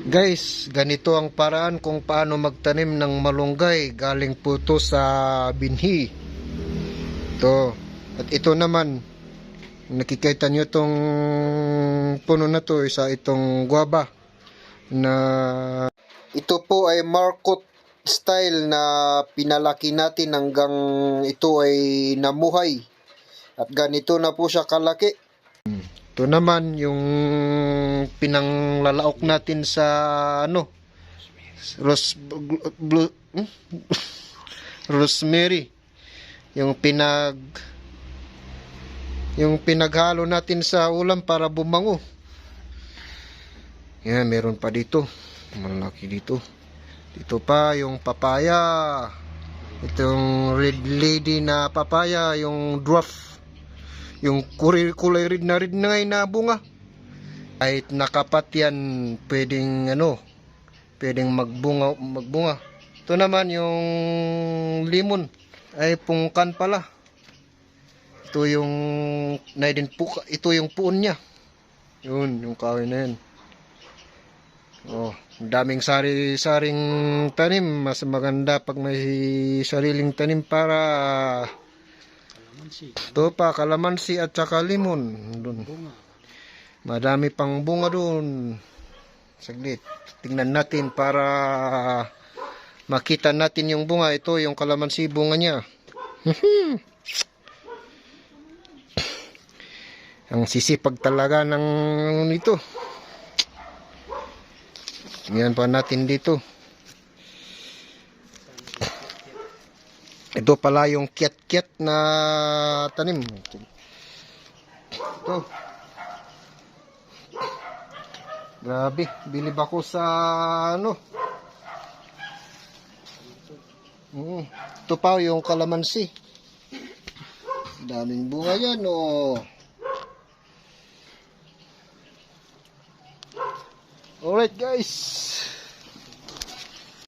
Guys, ganito ang paraan kung paano magtanim ng malunggay. Galing po to sa binhi. Ito. At ito naman, nakikita nyo itong puno na to, isa itong guava. Na ito po ay Marcot style na pinalaki natin hanggang ito ay namuhay. At ganito na po siya kalaki. Ito naman yung pinanglalaok natin sa rosemary. Yung pinaghalo natin sa ulam para bumango. Yan, meron pa dito. Malaki dito. Dito pa yung papaya. Itong red lady na papaya, yung dwarf. Yung kulay red na ngayon na bunga. Kahit nakapat yan, pwedeng magbunga. Ito naman yung limon. Ay pungkan pala. Ito yung ito yung puon niya. Yun, yung kahoy na yun. Oh, daming sari-saring tanim. Mas maganda pag may sariling tanim para ito pa, kalamansi at saka limon. Dun. Madami pang bunga dun. Saglit. Tingnan natin para makita natin yung bunga. Ito yung kalamansi bunga niya. Ang sisipag talaga ng nito. Tingnan pa natin dito. Ito pala yung kiat-kiat na tanim. Ito. Grabe, bilib ako sa Ito pa yung kalamansi. Daming bunga yan, oh. Alright guys.